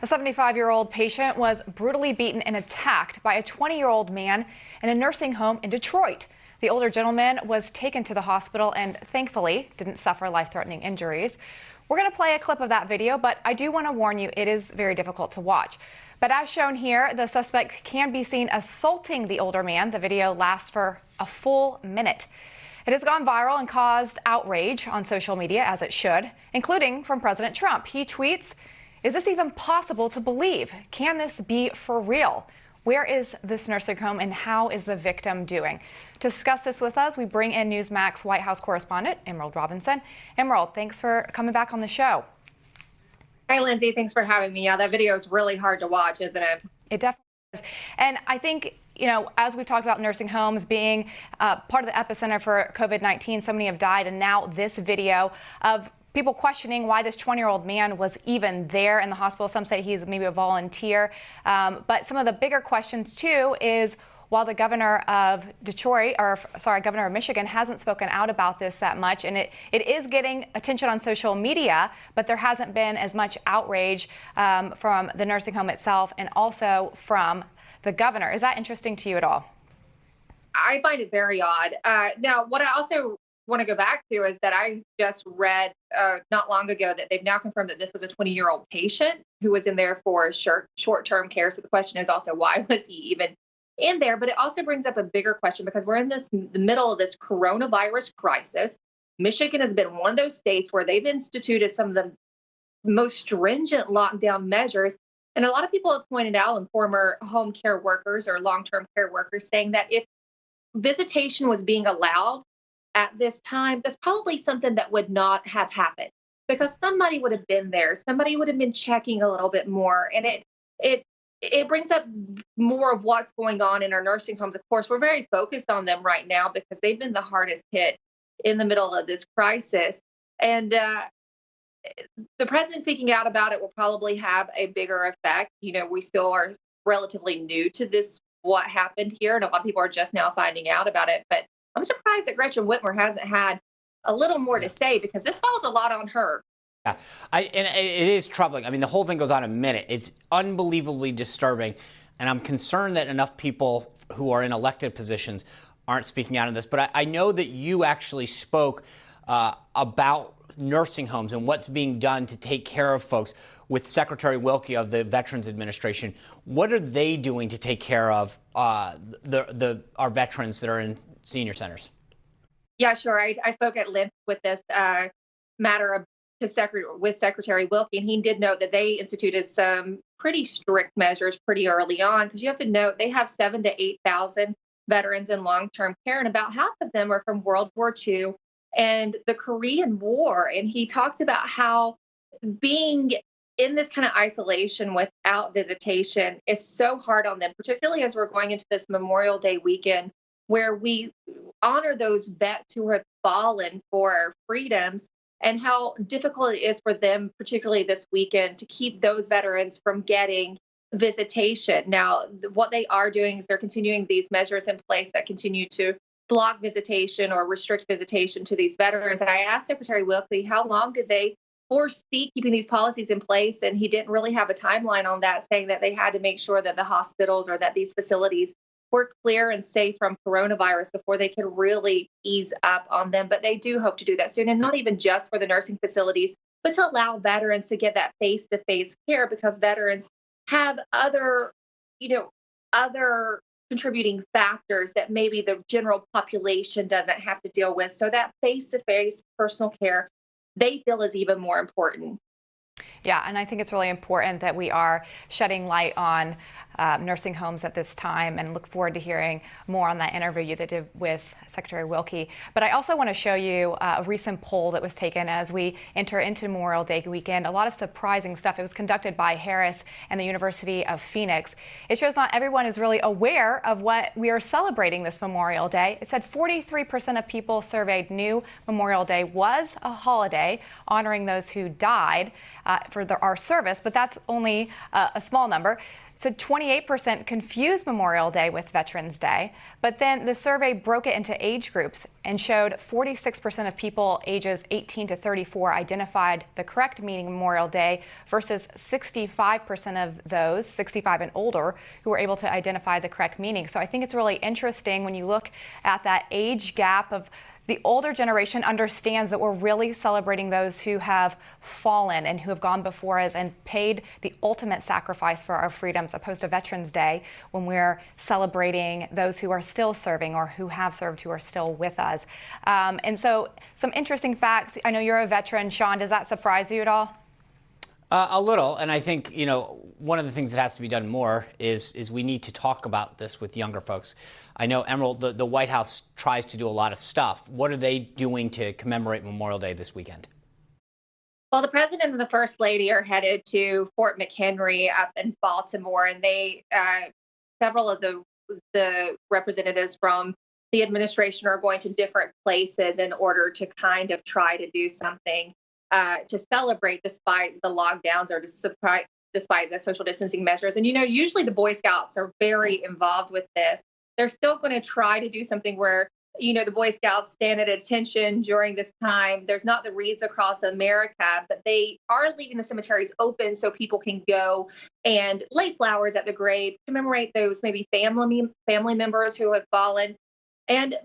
A 75-year-old patient was brutally beaten and attacked by a 20-year-old man in a nursing home in Detroit. The older gentleman was taken to the hospital and thankfully didn't suffer life-threatening injuries. We're going to play a clip of that video, but I do want to warn you, it is very difficult to watch. But as shown here, the suspect can be seen assaulting the older man. The video lasts for a full minute. It has gone viral and caused outrage on social media, as it should, including from President Trump. He tweets, "Is this even possible to believe? Can this be for real? Where is this nursing home and how is the victim doing?" To discuss this with us, we bring in Newsmax White House correspondent Emerald Robinson. Emerald, thanks for coming back on the show. Hi, Lindsay. Thanks for having me. Yeah, that video is really hard to watch, isn't it? It definitely is. And I think, as we've talked about nursing homes being part of the epicenter for COVID-19, so many have died. And now this video of people questioning why this 20-year-old man was even there in the hospital. Some say he's maybe a volunteer. But some of the bigger questions, too, is while the governor of governor of Michigan hasn't spoken out about this that much, and it is getting attention on social media, but there hasn't been as much outrage from the nursing home itself and also from the governor. Is that interesting to you at all? I find it very odd. Now, what I also want to go back to is that I just read not long ago that they've now confirmed that this was a 20-year-old patient who was in there for short-term care. So the question is also, why was he even in there? But it also brings up a bigger question because we're in the middle of this coronavirus crisis. Michigan has been one of those states where they've instituted some of the most stringent lockdown measures. And a lot of people have pointed out, and former home care workers or long-term care workers saying that if visitation was being allowed at this time, that's probably something that would not have happened because somebody would have been there. Somebody would have been checking a little bit more. And it brings up more of what's going on in our nursing homes. Of course, we're very focused on them right now because they've been the hardest hit in the middle of this crisis. And the president speaking out about it will probably have a bigger effect. We still are relatively new to this, what happened here, and a lot of people are just now finding out about it. But I'm surprised that Gretchen Whitmer hasn't had a little more to say because this falls a lot on her. Yeah, and it is troubling. I mean, the whole thing goes on a minute. It's unbelievably disturbing, and I'm concerned that enough people who are in elected positions aren't speaking out on this. But I know that you actually spoke about nursing homes and what's being done to take care of folks with Secretary Wilkie of the Veterans Administration. What are they doing to take care of our veterans that are in senior centers? Yeah, sure. I spoke at length with this matter with Secretary Wilkie, and he did note that they instituted some pretty strict measures pretty early on because you have to note they have 7,000 to 8,000 veterans in long-term care, and about half of them are from World War II and the Korean War. And he talked about how being in this kind of isolation without visitation is so hard on them, particularly as we're going into this Memorial Day weekend where we honor those vets who have fallen for our freedoms, and how difficult it is for them, particularly this weekend, to keep those veterans from getting visitation. Now, what they are doing is they're continuing these measures in place that continue to block visitation or restrict visitation to these veterans. And I asked Secretary Wilkie, how long did they foresee keeping these policies in place? And he didn't really have a timeline on that, saying that they had to make sure that the hospitals or that these facilities were clear and safe from coronavirus before they could really ease up on them. But they do hope to do that soon, and not even just for the nursing facilities, but to allow veterans to get that face-to-face care because veterans have other contributing factors that maybe the general population doesn't have to deal with. So that face-to-face personal care they feel is even more important. Yeah, and I think it's really important that we are shedding light on nursing homes at this time, and look forward to hearing more on that interview you did with Secretary Wilkie. But I also want to show you a recent poll that was taken as we enter into Memorial Day weekend. A lot of surprising stuff. It was conducted by Harris and the University of Phoenix. It shows not everyone is really aware of what we are celebrating this Memorial Day. It said 43% of people surveyed knew Memorial Day was a holiday honoring those who died for our service, but that's only a small number. So 28% confused Memorial Day with Veterans Day, but then the survey broke it into age groups and showed 46% of people ages 18 to 34 identified the correct meaning of Memorial Day versus 65% of those 65 and older who were able to identify the correct meaning. So I think it's really interesting when you look at that age gap of the older generation understands that we're really celebrating those who have fallen and who have gone before us and paid the ultimate sacrifice for our freedoms, opposed to Veterans Day when we're celebrating those who are still serving or who have served, who are still with us. And so some interesting facts. I know you're a veteran, Sean. Does that surprise you at all? A little, and I think, one of the things that has to be done more is we need to talk about this with younger folks. I know, Emerald, the White House tries to do a lot of stuff. What are they doing to commemorate Memorial Day this weekend? Well, the president and the first lady are headed to Fort McHenry up in Baltimore, and they, several of the representatives from the administration are going to different places in order to kind of try to do something to celebrate despite the lockdowns or despite the social distancing measures. And, usually the Boy Scouts are very involved with this. They're still going to try to do something where, the Boy Scouts stand at attention during this time. There's not the wreaths across America, but they are leaving the cemeteries open so people can go and lay flowers at the grave, commemorate those maybe family members who have fallen. And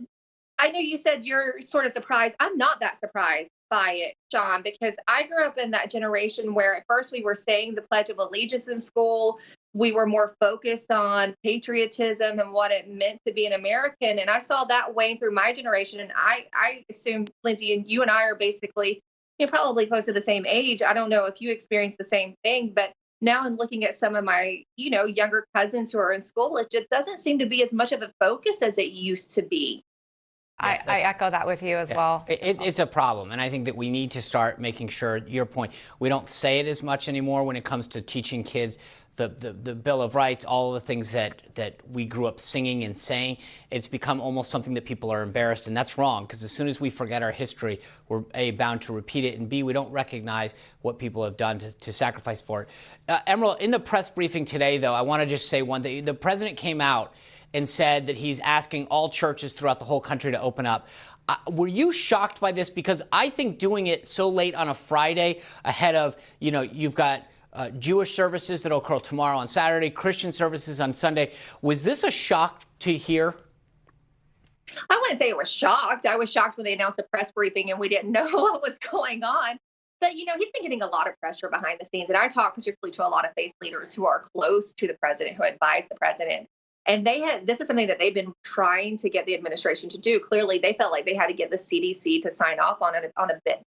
I know you said you're sort of surprised. I'm not that surprised by it, John, because I grew up in that generation where at first we were saying the Pledge of Allegiance in school. We were more focused on patriotism and what it meant to be an American. And I saw that wane through my generation. And I assume, Lindsay, and you and I are basically probably close to the same age. I don't know if you experienced the same thing, but now in looking at some of my, younger cousins who are in school, it just doesn't seem to be as much of a focus as it used to be. I echo that with you as well. It's a problem, and I think that we need to start making sure, your point, we don't say it as much anymore when it comes to teaching kids the Bill of Rights, all the things that we grew up singing and saying. It's become almost something that people are embarrassed, and that's wrong, because as soon as we forget our history, we're A, bound to repeat it, and B, we don't recognize what people have done to sacrifice for it. Emerald, in the press briefing today, though, I want to just say one thing. The president came out and said that he's asking all churches throughout the whole country to open up. Were you shocked by this? Because I think doing it so late on a Friday ahead of, you've got Jewish services that will occur tomorrow on Saturday, Christian services on Sunday. Was this a shock to hear? I wouldn't say it was shocked. I was shocked when they announced the press briefing and we didn't know what was going on. But, he's been getting a lot of pressure behind the scenes. And I talk particularly to a lot of faith leaders who are close to the president, who advise the president. And this is something that they've been trying to get the administration to do. Clearly, they felt like they had to get the CDC to sign off on a bit.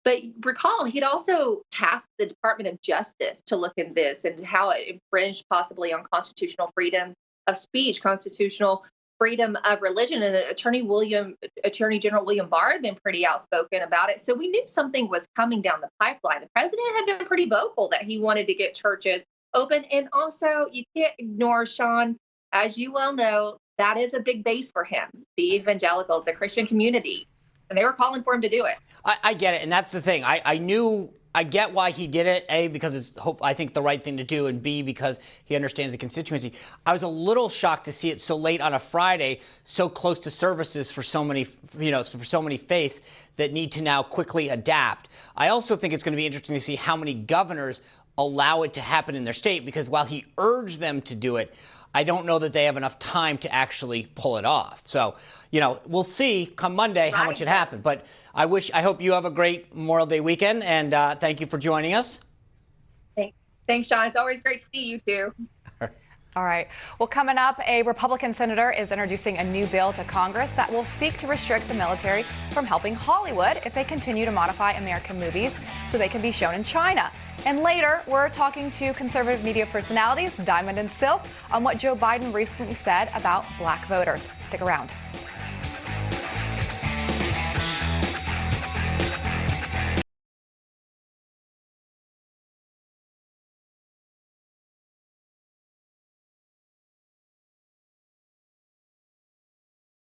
But recall, he'd also tasked the Department of Justice to look at this and how it infringed possibly on constitutional freedom of speech, constitutional freedom of religion. And Attorney General William Barr had been pretty outspoken about it. So we knew something was coming down the pipeline. The president had been pretty vocal that he wanted to get churches open. And also, you can't ignore, Sean, as you well know, that is a big base for him, the evangelicals, the Christian community. And they were calling for him to do it. I get it. And that's the thing. I get why he did it, A, because it's, I think, the right thing to do, and B, because he understands the constituency. I was a little shocked to see it so late on a Friday, so close to services for so many, for so many faiths that need to now quickly adapt. I also think it's going to be interesting to see how many governors allow it to happen in their state, because while he urged them to do it, I don't know that they have enough time to actually pull it off. So, we'll see come Monday how much it happened. But I hope you have a great Memorial Day weekend, and thank you for joining us. Thanks, Sean. It's always great to see you too. All right. Well, coming up, a Republican senator is introducing a new bill to Congress that will seek to restrict the military from helping Hollywood if they continue to modify American movies so they can be shown in China. And later, we're talking to conservative media personalities, Diamond and Silk, on what Joe Biden recently said about black voters. Stick around.